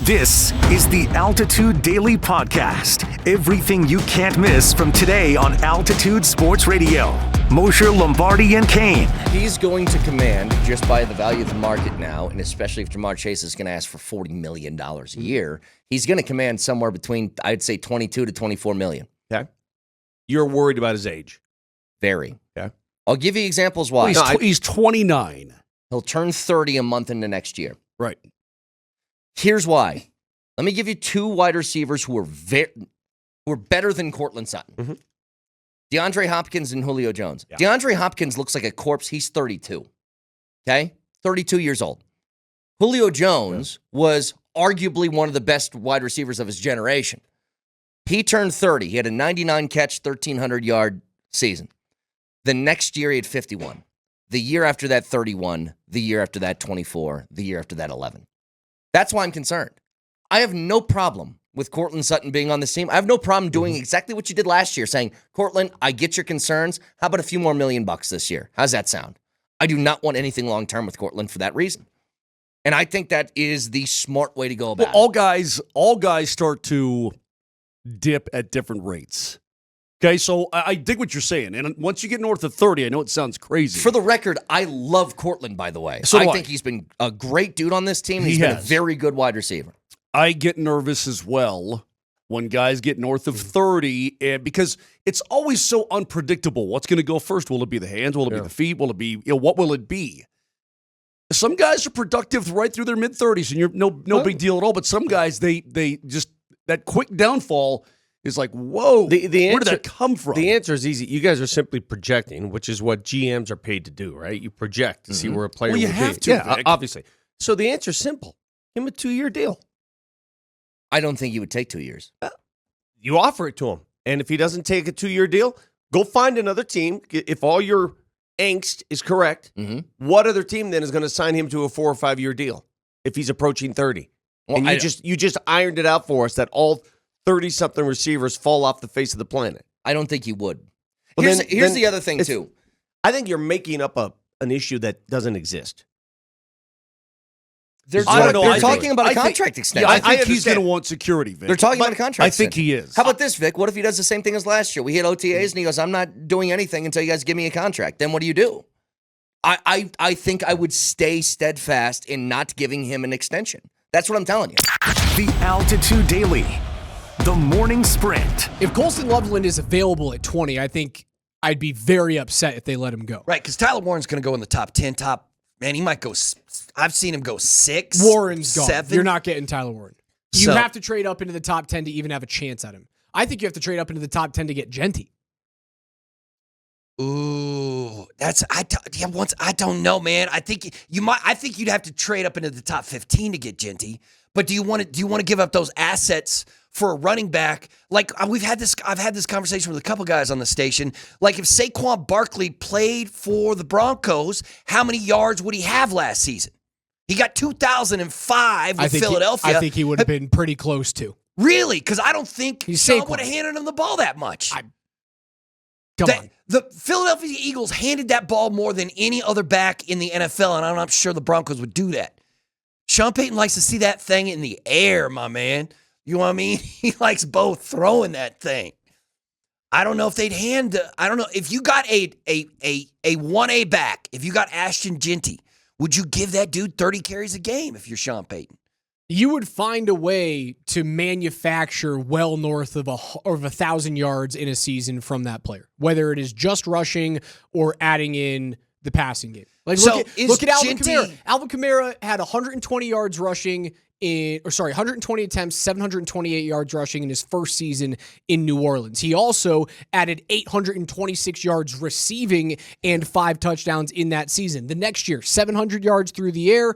This is the Altitude Daily Podcast. Everything you can't miss from today on Altitude Sports Radio. Mosher, Lombardi, and Kane. He's going to command, just by the value of the market now, and especially if Jamar Chase is going to ask for $40 million a year, he's going to command somewhere between, I'd say, $22 to $24 million. Okay. You're worried about his age. Very. Okay. I'll give you examples why. Well, he's 29. He'll turn 30 a month into next year. Right. Here's why. Let me give you two wide receivers who are better than Courtland Sutton. Mm-hmm. DeAndre Hopkins and Julio Jones. Yeah. DeAndre Hopkins looks like a corpse. He's 32. Okay? 32 years old. Julio Jones was arguably one of the best wide receivers of his generation. He turned 30. He had a 99-catch, 1,300-yard season. The next year, he had 51. The year after that, 31. The year after that, 24. The year after that, 11. That's why I'm concerned. I have no problem with Courtland Sutton being on this team. I have no problem doing exactly what you did last year, saying, Courtland, I get your concerns. How about a few more $1 million this year? How's that sound? I do not want anything long-term with Courtland for that reason. And I think that is the smart way to go about it. All guys start to dip at different rates. Okay, so I dig what you're saying. And once you get north of 30, I know it sounds crazy. For the record, I love Courtland, by the way. So I think he's been a great dude on this team. He's been a very good wide receiver. I get nervous as well when guys get north of 30 because it's always so unpredictable. What's going to go first? Will it be the hands? Will it be the feet? Will it be, what will it be? Some guys are productive right through their mid-30s, and you're no big deal at all. But some guys, they just, that quick downfall is like, whoa, where did that come from? The answer is easy. You guys are simply projecting, which is what GMs are paid to do, right? You project to see where a player will be. Well, you have to, yeah, Vic. obviously. So the answer is simple. Give him a 2-year deal. I don't think he would take 2 years. You offer it to him. And if he doesn't take a 2-year deal, go find another team. If all your angst is correct, what other team then is going to sign him to a 4 or 5 year deal if he's approaching 30? Well, and you just ironed it out for us that all 30-something receivers fall off the face of the planet. I don't think he would. Well, here's the other thing, too. I think you're making up an issue that doesn't exist. They're talking about a contract extension. I think he's going to want security, Vic. They're talking about a contract I think extension. he is. How about this, Vic? What if he does the same thing as last year? We hit OTAs, and he goes, I'm not doing anything until you guys give me a contract. Then what do? I think I would stay steadfast in not giving him an extension. That's what I'm telling you. The Altitude Daily. The Morning Sprint. If Colston Loveland is available at 20, I think I'd be very upset if they let him go. Right, because Tyler Warren's going to go in the top 10, man, he might go, I've seen him go 6, Warren's 7. gone. You're not getting Tyler Warren. You have to trade up into the top 10 to even have a chance at him. I think you have to trade up into the top 10 to get Jeanty. Ooh, I don't know, man. I think you'd have to trade up into the top 15 to get Jeanty. But do you want to give up those assets for a running back? Like I've had this conversation with a couple guys on the station. Like if Saquon Barkley played for the Broncos, how many yards would he have last season? He got 2,005 with Philadelphia. I think he would have been pretty close to. Really? Because I don't think Sean would have Saquon. handed him the ball that much. Come on. The Philadelphia Eagles handed that ball more than any other back in the NFL, and I'm not sure the Broncos would do that. Sean Payton likes to see that thing in the air, my man. You know what I mean? He likes both throwing that thing. I don't know if they'd I don't know. If you got a 1A back, if you got Ashton Jeanty, would you give that dude 30 carries a game if you're Sean Payton? You would find a way to manufacture well north of 1,000 yards in a season from that player, whether it is just rushing or adding in the passing game. Like look at Alvin Kamara. Alvin Kamara had 120 yards rushing 120 attempts, 728 yards rushing in his first season in New Orleans. He also added 826 yards receiving and 5 touchdowns in that season. The next year, 700 yards through the air,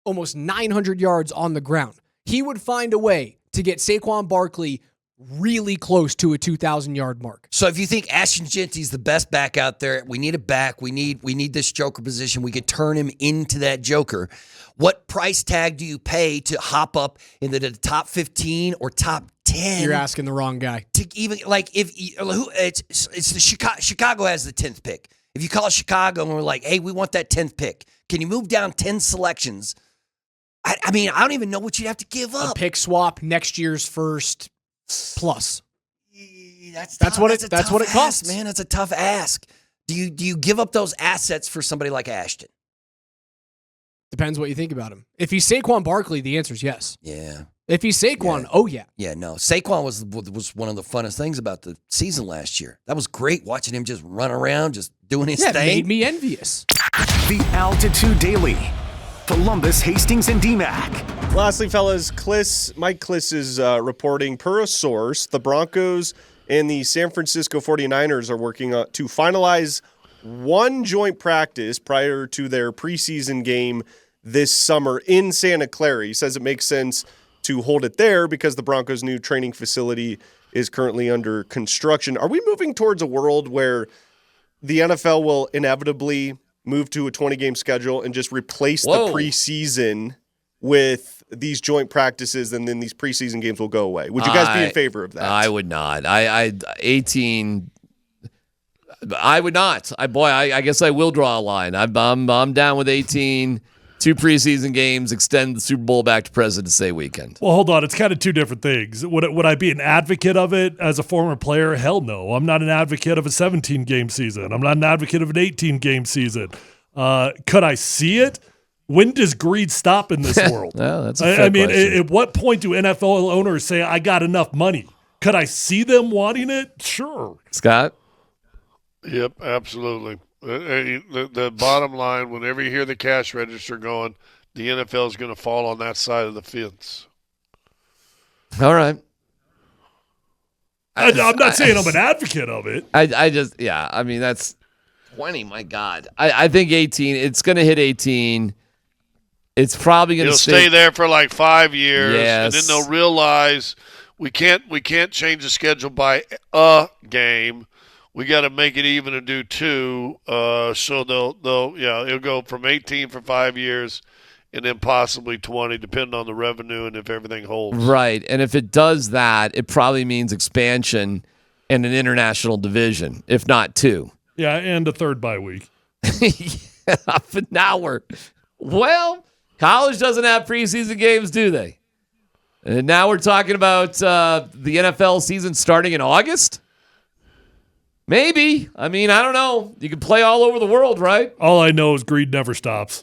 almost 900 yards on the ground. He would find a way to get Saquon Barkley really close to a 2,000-yard mark. So if you think Ashton Jeanty's the best back out there, we need a back, we need this joker position, we could turn him into that joker. What price tag do you pay to hop up into the top 15 or top 10? You're asking the wrong guy. To even like it's the Chicago has the 10th pick. If you call Chicago and we're like, hey, we want that 10th pick, can you move down 10 selections I mean, I don't even know what you'd have to give A up. pick swap, next year's first plus. That's That's what it tough costs. ask, man. That's a tough ask. Do you give up those assets for somebody like Ashton? Depends what you think about him. If he's Saquon Barkley, the answer is yes. Yeah. If he's Saquon, oh yeah. Yeah, no. Saquon was one of the funnest things about the season last year. That was great watching him just run around, just doing his It thing. made me envious. The Altitude Daily. Columbus, Hastings, and DMAC. Lastly, fellas, Mike Kliss is reporting per a source, the Broncos and the San Francisco 49ers are working to finalize one joint practice prior to their preseason game this summer in Santa Clara. He says it makes sense to hold it there because the Broncos' new training facility is currently under construction. Are we moving towards a world where the NFL will inevitably move to a 20-game schedule and just replace the preseason with these joint practices, and then these preseason games will go away? Would you guys be in favor of that? I would not. 18. I would not. I guess I will draw a line. I'm down with 18. 2 preseason games, extend the Super Bowl back to President's Day weekend. Well, hold on. It's kind of two different things. Would I be an advocate of it as a former player? Hell no. I'm not an advocate of a 17-game season. I'm not an advocate of an 18-game season. Could I see it? When does greed stop in this world? Well, that's a fair question. At what point do NFL owners say, I got enough money? Could I see them wanting it? Sure. Scott? Yep, absolutely. The bottom line, whenever you hear the cash register going, the NFL is going to fall on that side of the fence. All right. I'm not saying I'm an advocate of it. I mean, that's 20, my God. I think 18, it's going to hit 18. It's probably going to stay there for like 5 years, yes. And then they'll realize we can't change the schedule by a game. We got to make it even and do 2. So it'll go from 18 for 5 years, and then possibly 20, depending on the revenue and if everything holds. Right, and if it does that, it probably means expansion and an international division, if not 2. Yeah, and a third bye week. Yeah, but now college doesn't have preseason games, do they? And now we're talking about the NFL season starting in August? Maybe. I mean, I don't know. You can play all over the world, right? All I know is greed never stops.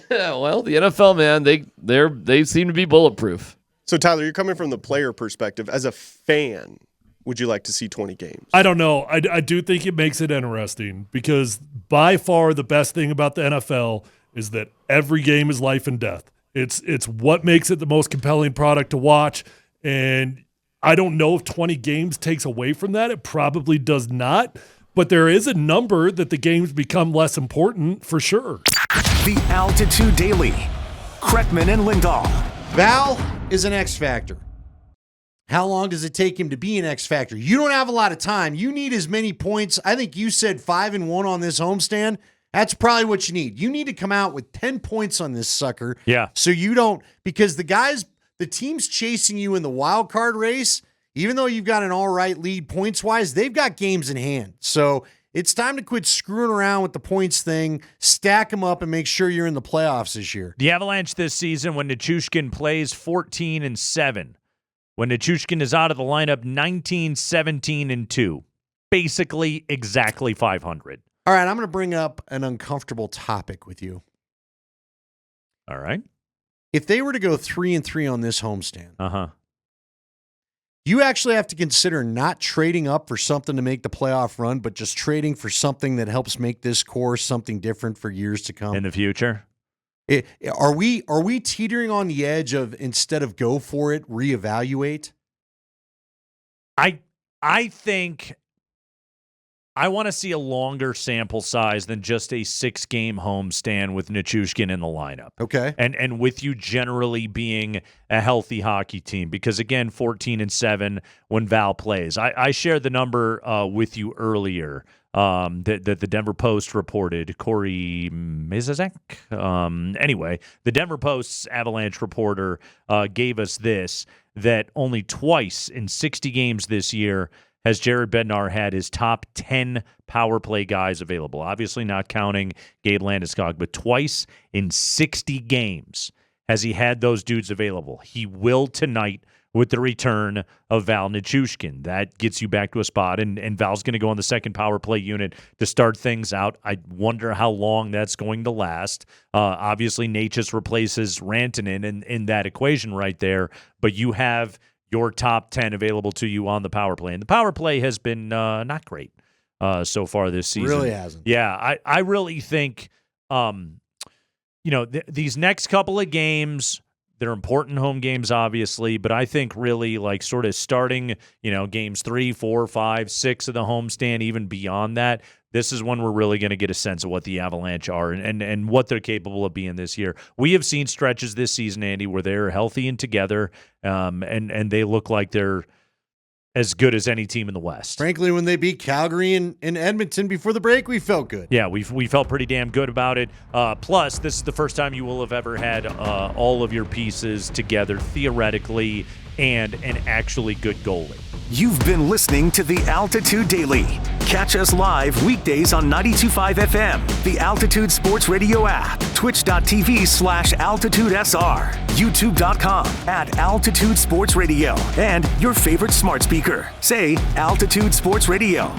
Well, the NFL, man, they seem to be bulletproof. So, Tyler, you're coming from the player perspective. As a fan, would you like to see 20 games? I don't know. I do think it makes it interesting because by far the best thing about the NFL is that every game is life and death. It's what makes it the most compelling product to watch, and I don't know if 20 games takes away from that. It probably does not, but there is a number that the games become less important for sure. The Altitude Daily. Kreckman and Lindahl. Val is an X factor. How long does it take him to be an X factor? You don't have a lot of time. You need as many points. I think you said 5-1 on this homestand. That's probably what you need. You need to come out with 10 points on this sucker. Yeah. So you don't, because the teams chasing you in the wild card race, even though you've got an all right lead points-wise, they've got games in hand. So it's time to quit screwing around with the points thing, stack them up, and make sure you're in the playoffs this year. The Avalanche this season, when Nichushkin plays, 14-7. When Nichushkin is out of the lineup, 19-17-2. Basically exactly 500. All right, I'm going to bring up an uncomfortable topic with you. All right. If they were to go 3-3 on this homestand, You actually have to consider not trading up for something to make the playoff run, but just trading for something that helps make this core something different for years to come. In the future? Are we teetering on the edge of, instead of go for it, reevaluate? I think I want to see a longer sample size than just a 6-game homestand with Nichushkin in the lineup. Okay. And with you generally being a healthy hockey team. Because, again, 14-7 when Val plays. I shared the number with you earlier that the Denver Post reported. Corey Mizazek? Anyway, the Denver Post's Avalanche reporter gave us this, that only twice in 60 games this year has Jared Bednar had his top 10 power play guys available. Obviously not counting Gabe Landeskog, but twice in 60 games has he had those dudes available. He will tonight with the return of Val Nichushkin. That gets you back to a spot, and Val's going to go on the second power play unit to start things out. I wonder how long that's going to last. Obviously, Necas replaces Rantanen in that equation right there, but you have your top 10 available to you on the power play. And the power play has been not great so far this season. Really hasn't. Yeah, I really think these next couple of games, they're important home games, obviously, but I think really like sort of starting, games 3, 4, 5, 6 of the homestand, even beyond that, this is when we're really going to get a sense of what the Avalanche are and what they're capable of being this year. We have seen stretches this season, Andy, where they're healthy and together, and they look like they're as good as any team in the West. Frankly, when they beat Calgary and Edmonton before the break, we felt good. Yeah, we felt pretty damn good about it. Plus, this is the first time you will have ever had all of your pieces together theoretically and an actually good goalie. You've been listening to the Altitude Daily. Catch us live weekdays on 92.5 FM, the Altitude Sports Radio app, twitch.tv/AltitudeSR, youtube.com/Altitude Sports Radio, and your favorite smart speaker. Say Altitude Sports Radio.